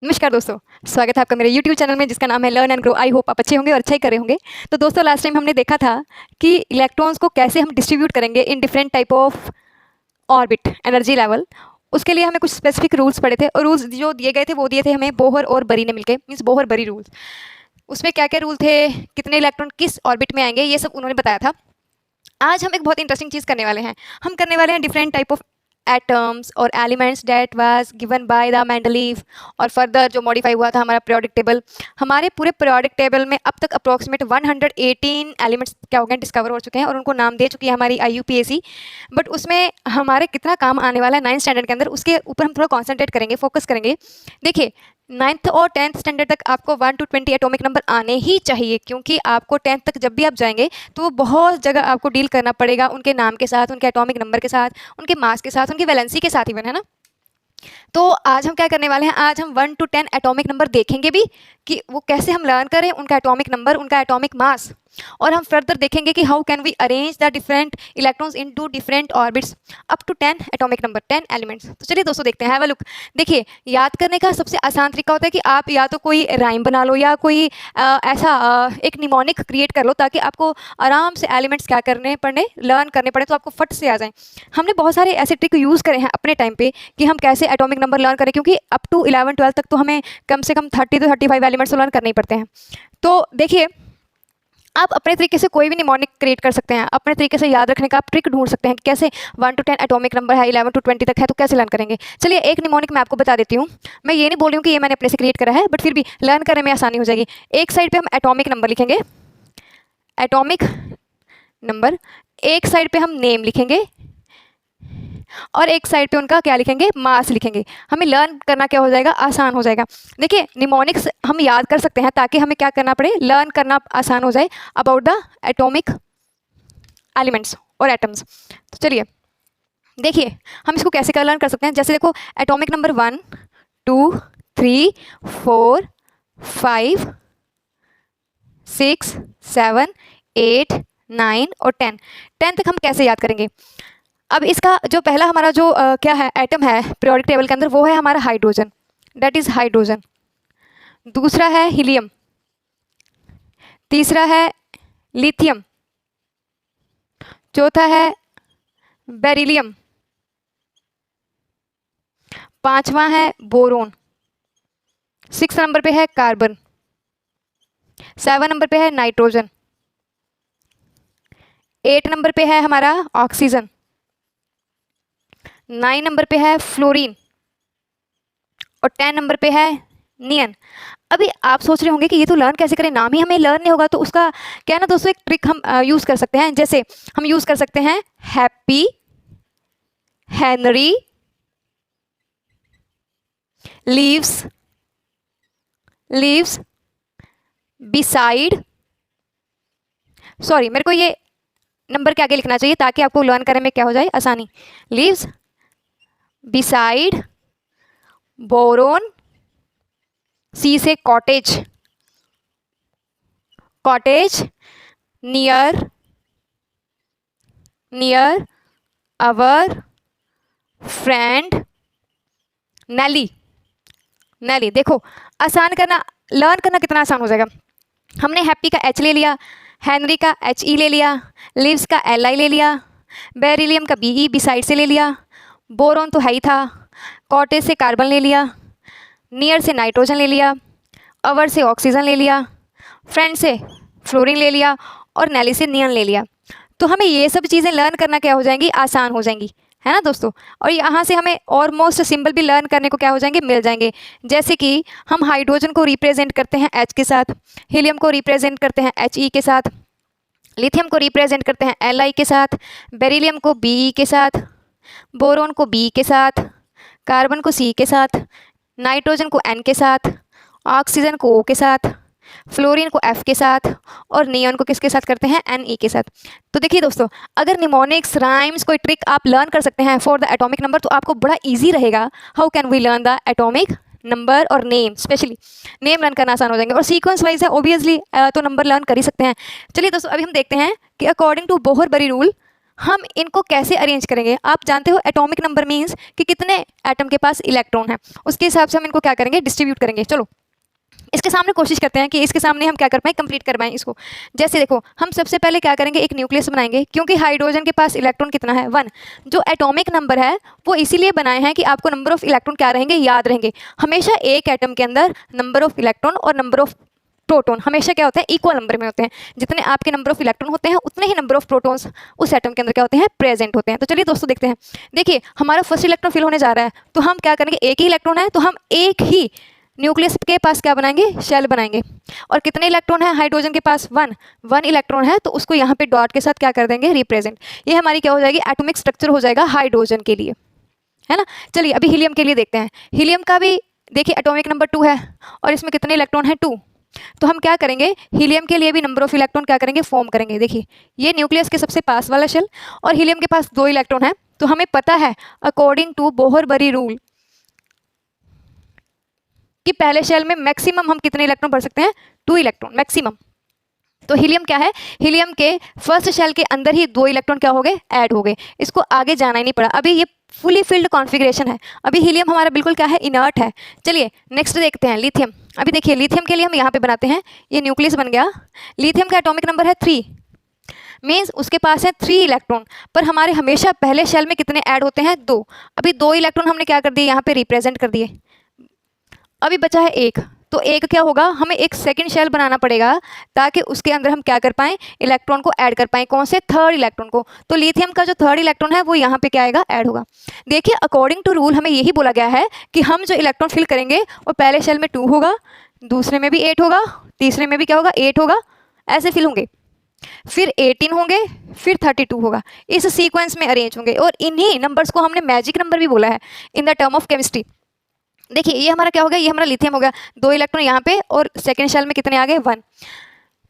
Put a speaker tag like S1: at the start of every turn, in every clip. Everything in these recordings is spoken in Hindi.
S1: नमस्कार दोस्तों, स्वागत है आपका मेरे YouTube चैनल में जिसका नाम है learn and grow. I hope आप अच्छे होंगे और अच्छा ही कर रहे होंगे। तो दोस्तों लास्ट टाइम हमने देखा था कि इलेक्ट्रॉन्स को कैसे हम डिस्ट्रीब्यूट करेंगे in different type of orbit energy level. उसके लिए हमें कुछ स्पेसिफिक रूल्स पढ़े थे और रूल्स जो दिए गए थे वो दिए थे हमें बोहर और बरी ने मिलके, मीन्स बोहर बरी रूल्स। उसमें क्या क्या रूल थे, कितने इलेक्ट्रॉन किस ऑर्बिट में आएंगे, ये सब उन्होंने बताया था। आज हम एक बहुत इंटरेस्टिंग चीज़ करने वाले हैं। हम करने वाले हैं डिफरेंट टाइप ऑफ एटम्स और elements that was given by the Mendeleev और फर्दर जो मॉडिफाई हुआ था हमारा पीरियोडिक टेबल। हमारे पूरे पीरियोडिक टेबल में अब तक अप्रोक्सीमेट 118 एलिमेंट्स क्या हो गए, डिस्कवर हो चुके हैं और उनको नाम दे चुकी है हमारी IUPAC। बट उसमें हमारे कितना काम आने वाला है 9th स्टैंडर्ड के अंदर, उसके ऊपर हम थोड़ा कॉन्सेंट्रेट करेंगे, फोकस करेंगे। देखिए 9th और 10th स्टैंडर्ड तक आपको 1 to 20 एटॉमिक नंबर आने ही चाहिए, क्योंकि आपको 10th तक जब भी आप जाएंगे तो वो बहुत जगह आपको डील करना पड़ेगा उनके नाम के साथ, उनके एटॉमिक नंबर के साथ, उनके मास के साथ, उनकी वैलेंसी के साथ इवन, है ना। तो आज हम क्या करने वाले हैं, आज हम 1 to 10 एटॉमिक नंबर देखेंगे भी कि वो कैसे हम लर्न करें, उनका एटॉमिक नंबर, उनका एटॉमिक मास। और हम फर्दर देखेंगे कि how can we arrange the different electrons into different orbits up to 10 atomic number, 10 elements. तो चलिए दोस्तों देखते हैं, हैव अ लुक। देखिए याद करने का सबसे आसान तरीका होता है कि आप या तो कोई राइम बना लो या कोई एक निमोनिक क्रिएट कर लो, ताकि आपको आराम से एलिमेंट्स क्या करने पड़े, लर्न करने पड़े, तो आपको फट से आ जाएं। हमने बहुत सारे ऐसे ट्रिक यूज़ करे हैं अपने टाइम पे कि हम कैसे एटॉमिक नंबर लर्न करें, क्योंकि अप टू 11-12 तक तो हमें कम से कम 30 to 35 एलिमेंट्स लर्न करने ही पड़ते हैं। तो देखिए आप अपने तरीके से कोई भी निमोनिक क्रिएट कर सकते हैं, अपने तरीके से याद रखने का आप ट्रिक ढूंढ सकते हैं कि कैसे 1 to 10 एटॉमिक नंबर है, 11 to 20 तक है, तो कैसे लर्न करेंगे। चलिए एक निमोनिक मैं आपको बता देती हूँ। मैं ये नहीं बोल रही हूँ कि ये मैंने अपने से क्रिएट करा है, बट फिर भी लर्न करने में आसानी हो जाएगी। एक साइड पे हम एटॉमिक नंबर लिखेंगे, एटॉमिक नंबर, एक साइड पे हम नेम लिखेंगे और एक साइड पे उनका क्या लिखेंगे, मास लिखेंगे। हमें लर्न करना क्या हो जाएगा, आसान हो जाएगा। देखिए निमोनिक्स हम याद कर सकते हैं ताकि हमें क्या करना पड़े, लर्न करना आसान हो जाए अबाउट द एटॉमिक एलिमेंट्स और एटम्स। तो चलिए देखिए हम इसको कैसे लर्न कर सकते हैं। जैसे देखो एटॉमिक नंबर 1 2 3 4 5 6 7 8 9 और 10 तक हम कैसे याद करेंगे। अब इसका जो पहला हमारा जो क्या है एटम है पीरियोडिक टेबल के अंदर, वो है हमारा हाइड्रोजन, दैट इज हाइड्रोजन। दूसरा है हीलियम, तीसरा है लिथियम, चौथा है बेरिलियम, पांचवा है बोरोन, 6 नंबर पे है कार्बन, 7 नंबर पे है नाइट्रोजन, 8 नंबर पे है हमारा ऑक्सीजन, 9 नंबर पे है फ्लोरीन और 10 नंबर पे है नियन। अभी आप सोच रहे होंगे कि ये तो लर्न कैसे करें, नाम ही हमें लर्न नहीं होगा। तो उसका क्या है ना दोस्तों, एक ट्रिक हम यूज़ कर सकते हैं। जैसे हम यूज़ कर सकते हैं happy, Henry, leaves, leaves, beside, sorry मेरे को ये नंबर के आगे लिखना चाहिए ताकि आपको लर्न करने में क्या हो जाए, आसानी। लीव्स, बिसाइड, बोरोन, सी से कॉटेज, कॉटेज, नियर, नियर, अवर, फ्रेंड, नेली, नेली। देखो आसान करना, लर्न करना कितना आसान हो जाएगा। हमने हैप्पी का H ले लिया, हेनरी का HE ले लिया, लिव्स का LI ले लिया, बेरिलियम का BE बिसाइड से ले लिया, बोरोन तो है ही था, कॉटेज से कार्बन ले लिया, नियर से नाइट्रोजन ले लिया, अवर से ऑक्सीजन ले लिया, फ्रेंड से फ्लोरीन ले लिया और नेली से नियन ले लिया। तो हमें ये सब चीज़ें लर्न करना क्या हो जाएंगी, आसान हो जाएंगी, है ना दोस्तों। और यहाँ से हमें ऑलमोस्ट सिंबल भी लर्न करने को क्या हो जाएंगे, मिल जाएंगे। जैसे कि हम हाइड्रोजन को रिप्रेजेंट करते हैं H के साथ, हीलियम को रिप्रेजेंट करते हैं HE के साथ, लिथियम को रिप्रेजेंट करते हैं LI के साथ, बेरिलियम को BE के साथ, बोरोन को B के साथ, कार्बन को C के साथ, नाइट्रोजन को N के साथ, ऑक्सीजन को O के साथ, फ्लोरीन को F के साथ और नियॉन को किसके साथ करते हैं, Ne के साथ। तो देखिए दोस्तों अगर निमोनिक्स, राइम्स, कोई ट्रिक आप लर्न कर सकते हैं फॉर द एटॉमिक नंबर, तो आपको बड़ा इजी रहेगा। How can we learn the atomic number और नेम, स्पेशली नेम लर्न करना आसान हो जाएंगे। और सीक्वेंस वाइज है ऑब्वियसली, तो नंबर लर्न कर ही सकते हैं। चलिए दोस्तों अभी हम देखते हैं कि अकॉर्डिंग टू बोहर बरी रूल हम इनको कैसे अरेंज करेंगे? आप जानते हो एटॉमिक नंबर मीन्स कि कितने एटम के पास इलेक्ट्रॉन है, उसके हिसाब से हम इनको क्या करेंगे, डिस्ट्रीब्यूट करेंगे। चलो इसके सामने कोशिश करते हैं कि इसके सामने हम क्या कर पाएँ, कंप्लीट कर पाएँ इसको। जैसे देखो, हम सबसे पहले क्या करेंगे, एक न्यूक्लियस बनाएंगे, क्योंकि हाइड्रोजन के पास इलेक्ट्रॉन कितना है, 1। जो एटॉमिक नंबर है वो इसीलिए बनाए हैं कि आपको नंबर ऑफ इलेक्ट्रॉन क्या रहेंगे, याद रहेंगे। हमेशा एक एटम के अंदर नंबर ऑफ इलेक्ट्रॉन और नंबर ऑफ प्रोटॉन हमेशा क्या होते हैं, इक्वल नंबर में होते हैं। जितने आपके नंबर ऑफ इलेक्ट्रॉन होते हैं उतने ही नंबर ऑफ प्रोटॉन्स उस एटम के अंदर क्या होते हैं, प्रेजेंट होते हैं। तो चलिए दोस्तों देखते हैं। देखिए हमारा फर्स्ट इलेक्ट्रॉन फिल होने जा रहा है, तो हम क्या करेंगे, एक ही इलेक्ट्रॉन है तो हम एक ही न्यूक्लियस के पास क्या बनाएंगे, शेल बनाएंगे। और कितने इलेक्ट्रॉन है हाइड्रोजन के पास, 1 इलेक्ट्रॉन है, तो उसको यहाँ पे डॉट के साथ क्या कर देंगे, रिप्रेजेंट। ये हमारी क्या हो जाएगी, एटॉमिक स्ट्रक्चर हो जाएगा हाइड्रोजन के लिए, है ना। चलिए अभी हीलियम के लिए देखते हैं। हीलियम का भी देखिए एटॉमिक नंबर 2 है और इसमें कितने इलेक्ट्रॉन है, 2। तो हम क्या करेंगे, हीलियम के लिए भी नंबर ऑफ इलेक्ट्रॉन क्या करेंगे, फॉर्म करेंगे। देखिए ये न्यूक्लियस के सबसे पास वाला शेल और हीलियम के पास 2 इलेक्ट्रॉन है। तो हमें पता है अकॉर्डिंग टू बोहर-बरी रूल कि पहले शेल में मैक्सिमम हम कितने इलेक्ट्रॉन भर सकते हैं, 2 इलेक्ट्रॉन मैक्सिमम। तो हीलियम क्या है, हीलियम के फर्स्ट शेल के अंदर ही 2 इलेक्ट्रॉन क्या हो गए, ऐड हो गए। इसको आगे जाना ही नहीं पड़ा, अभी ये फुली फिल्ड कॉन्फ़िगरेशन है। अभी हीलियम हमारा बिल्कुल क्या है, इनर्ट है। चलिए नेक्स्ट देखते हैं लिथियम। अभी देखिए लिथियम के लिए हम यहाँ पे बनाते हैं, ये न्यूक्लियस बन गया। लिथियम का एटॉमिक नंबर है 3, मीन्स उसके पास है 3 इलेक्ट्रॉन। पर हमारे हमेशा पहले शेल में कितने ऐड होते हैं, 2। अभी 2 इलेक्ट्रॉन हमने क्या कर दिए, यहाँ पे रिप्रेजेंट कर दिए। अभी बचा है 1, तो 1 क्या होगा, हमें एक सेकंड शेल बनाना पड़ेगा ताकि उसके अंदर हम क्या कर पाएँ, इलेक्ट्रॉन को ऐड कर पाएँ। कौन से, 3rd इलेक्ट्रॉन को। तो लिथियम का जो 3rd इलेक्ट्रॉन है वो यहाँ पे क्या आएगा, ऐड होगा। देखिए अकॉर्डिंग टू रूल हमें यही बोला गया है कि हम जो इलेक्ट्रॉन फिल करेंगे वो पहले शेल में 2 होगा, दूसरे में भी 8 होगा, तीसरे में भी क्या होगा, 8 होगा, ऐसे फिल होंगे। फिर 18 होंगे, फिर 32 होगा। इस सीक्वेंस में अरेंज होंगे और इन्हीं नंबर्स को हमने मैजिक नंबर भी बोला है in the term of chemistry. देखिए ये हमारा क्या हो गया, ये हमारा लिथियम हो गया, 2 इलेक्ट्रॉन यहाँ पे और सेकेंड शेल में कितने आ गए, 1।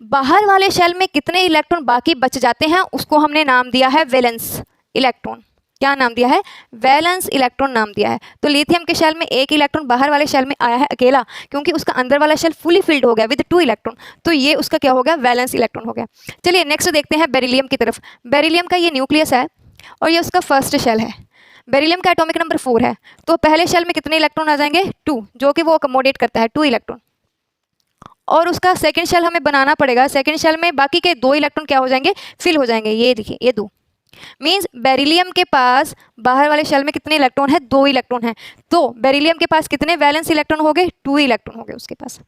S1: बाहर वाले शेल में कितने इलेक्ट्रॉन बाकी बच जाते हैं उसको हमने नाम दिया है वैलेंस इलेक्ट्रॉन। क्या नाम दिया है, वैलेंस इलेक्ट्रॉन नाम दिया है। तो लिथियम के शेल में 1 इलेक्ट्रॉन बाहर वाले शेल में आया है अकेला, क्योंकि उसका अंदर वाला शेल फुली फिल्ड हो गया विद 2 इलेक्ट्रॉन। तो ये उसका क्या हो गया, वैलेंस इलेक्ट्रॉन हो गया। चलिए नेक्स्ट देखते हैं बेरिलियम की तरफ। बेरिलियम का ये न्यूक्लियस है और ये उसका फर्स्ट शेल है। बेरिलियम का एटॉमिक नंबर 4 है, तो पहले शेल में कितने इलेक्ट्रॉन आ जाएंगे, 2, जो कि वो अकोमोडेट करता है 2 इलेक्ट्रॉन। और उसका सेकंड शेल हमें बनाना पड़ेगा, सेकंड शेल में बाकी के 2 इलेक्ट्रॉन क्या हो जाएंगे, फिल हो जाएंगे। ये देखिए ये 2, मीन्स बेरिलियम के पास बाहर वाले शेल में कितने इलेक्ट्रॉन है, 2 इलेक्ट्रॉन है। तो बेरिलियम के पास कितने वैलेंस इलेक्ट्रॉन हो गए, 2 इलेक्ट्रॉन हो गए उसके पास।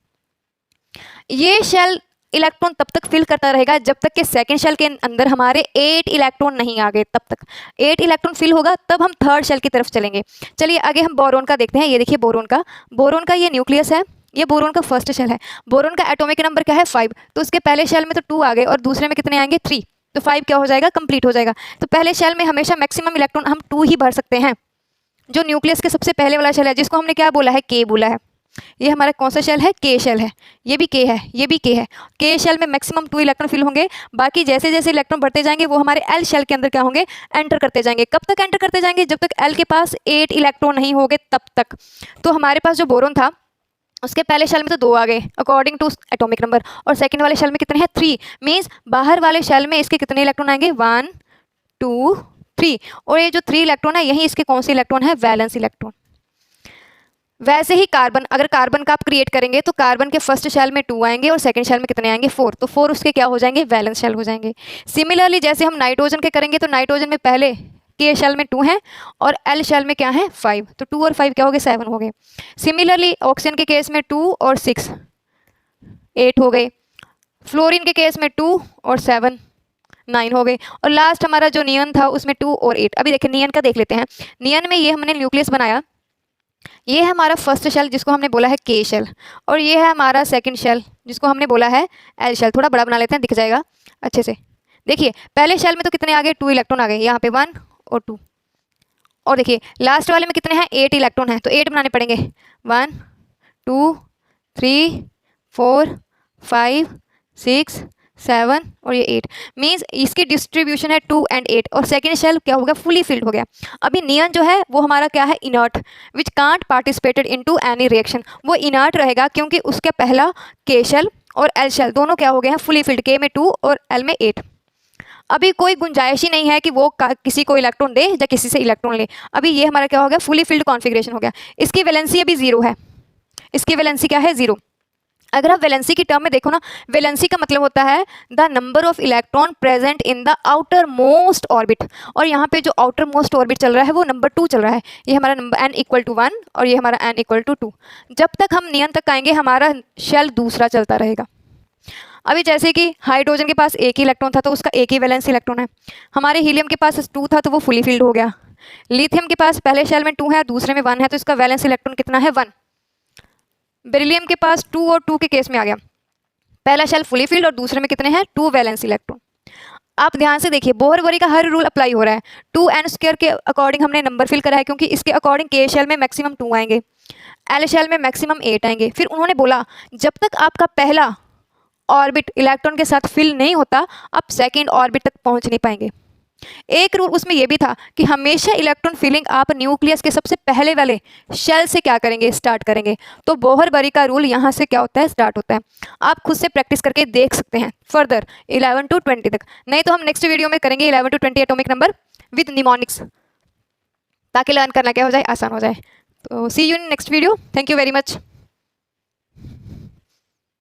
S1: ये शेल इलेक्ट्रॉन तब तक फिल करता रहेगा जब तक कि सेकंड शेल के अंदर हमारे 8 इलेक्ट्रॉन नहीं आ गए। तब तक 8 इलेक्ट्रॉन फिल होगा, तब हम 3rd शेल की तरफ चलेंगे। चलिए आगे हम बोरोन का देखते हैं। ये देखिए बोरोन का ये न्यूक्लियस है, ये बोरोन का फर्स्ट शेल है। बोरोन का एटॉमिक नंबर क्या है, 5। तो उसके पहले शेल में तो 2 आ गए और दूसरे में कितने आएंगे, 3। तो 5 क्या हो जाएगा, कंप्लीट हो जाएगा। तो पहले शेल में हमेशा मैक्सिमम इलेक्ट्रॉन हम 2 ही भर सकते हैं। जो न्यूक्लियस के सबसे पहले वाला शेल है, जिसको हमने क्या बोला है, के बोला है। ये हमारा कौन सा शेल है, के शेल है। ये भी के है, ये भी के है। के शेल में मैक्सिमम 2 इलेक्ट्रॉन फिल होंगे। बाकी जैसे जैसे इलेक्ट्रॉन बढ़ते जाएंगे वो हमारे एल शेल के अंदर क्या होंगे, एंटर करते जाएंगे। कब तक एंटर करते जाएंगे, जब तक एल के पास 8 इलेक्ट्रॉन नहीं होंगे तब तक। तो हमारे पास जो बोरोन था उसके पहले शेल में तो 2 आ गए अकॉर्डिंग टू एटॉमिक नंबर, और सेकंड वाले शेल में कितने हैं, 3। मीन्स बाहर वाले शेल में इसके कितने इलेक्ट्रॉन आएंगे, 1 2 3। और ये जो 3 इलेक्ट्रॉन है, यही इसके कौन से इलेक्ट्रॉन है, वैलेंस इलेक्ट्रॉन। वैसे ही कार्बन, अगर कार्बन का आप क्रिएट करेंगे तो कार्बन के फर्स्ट शेल में 2 आएंगे और सेकंड शेल में कितने आएंगे, 4। तो 4 उसके क्या हो जाएंगे, वैलेंस शेल हो जाएंगे। सिमिलरली जैसे हम नाइट्रोजन के करेंगे तो नाइट्रोजन में पहले के शेल में 2 हैं और एल शेल में क्या है, 5। तो 2 और 5 क्या हो गए, 7 हो गए। सिमिलरली ऑक्सीजन के केस में 2 और 6 8 हो गए। फ्लोरीन के केस में 2 और 7 9 हो गए। और लास्ट हमारा जो नियन था उसमें 2 और 8। अभी देखिए नियन का देख लेते हैं। नियन में ये हमने न्यूक्लियस बनाया, ये है हमारा फर्स्ट शेल जिसको हमने बोला है के शेल, और ये है हमारा सेकंड शेल जिसको हमने बोला है एल शेल। थोड़ा बड़ा बना लेते हैं, दिख जाएगा अच्छे से। देखिए पहले शेल में तो कितने आ गए, 2 इलेक्ट्रॉन आ गए, यहाँ पे 1 और 2। और देखिए लास्ट वाले में कितने हैं, 8 इलेक्ट्रॉन हैं, तो 8 बनाने पड़ेंगे। 1 2 3 4 5 6 7 और ये 8। मीन्स इसकी डिस्ट्रीब्यूशन है 2 और 8, और सेकेंड शेल क्या हो गया, फुली फिल्ड हो गया। अभी नियन जो है वो हमारा क्या है, inert, which can't participated into any reaction. वो इनर्ट रहेगा क्योंकि उसके पहला के शेल और एल शेल दोनों क्या हो गए हैं, फुली फिल्ड। के में 2 और एल में 8। अभी कोई गुंजाइश ही नहीं है कि वो किसी को इलेक्ट्रॉन दे या किसी से इलेक्ट्रॉन ले। अभी ये हमारा क्या हो गया, फुली फिल्ड कॉन्फ़िगरेशन हो गया। इसकी वैलेंसी अभी 0 है, इसकी वैलेंसी क्या है, 0। अगर आप वैलेंसी की टर्म में देखो ना, वैलेंसी का मतलब होता है the number of electron present in the outer most orbit, और यहाँ पे जो आउटर मोस्ट ऑर्बिट चल रहा है वो नंबर 2 चल रहा है। ये हमारा नंबर n इक्वल टू 1 और ये हमारा n इक्वल टू 2। जब तक हम नियन तक आएंगे हमारा शेल दूसरा चलता रहेगा। अभी जैसे कि हाइड्रोजन के पास एक ही इलेक्ट्रॉन था तो उसका एक ही वैलेंस इलेक्ट्रॉन है। हमारे हीलियम के पास 2 था तो वो फुली फिल्ड हो गया। लिथियम के पास पहले शेल में 2 है, दूसरे में 1 है, तो इसका वैलेंस इलेक्ट्रॉन कितना है, 1। बेरिलियम के पास 2 और 2 के केस में आ गया, पहला शेल फुली फिल्ड और दूसरे में कितने हैं, 2 वैलेंस इलेक्ट्रॉन। आप ध्यान से देखिए, बोहर-बरी का हर रूल अप्लाई हो रहा है। 2n² के अकॉर्डिंग हमने नंबर फिल करा है, क्योंकि इसके अकॉर्डिंग के शेल में मैक्सिमम 2 आएंगे, एल शेल में मैक्सिमम 8 आएंगे। फिर उन्होंने बोला जब तक आपका पहला ऑर्बिट इलेक्ट्रॉन के साथ फिल नहीं होता आप सेकेंड ऑर्बिट तक पहुंच नहीं पाएंगे। एक रूल उसमें यह भी था कि हमेशा इलेक्ट्रॉन फिलिंग आप न्यूक्लियस के सबसे पहले वाले शेल से क्या करेंगे, स्टार्ट करेंगे। तो बोहर-बरी का रूल यहाँ से क्या होता है, स्टार्ट होता है। आप खुद से प्रैक्टिस करके देख सकते हैं फर्दर 11 to 20 तक। नहीं तो हम नेक्स्ट वीडियो में करेंगे 11 to 20 atomic number with mnemonics, ताकि लर्न करना क्या हो जाए, आसान हो जाए। तो see you in next video. Thank you very much.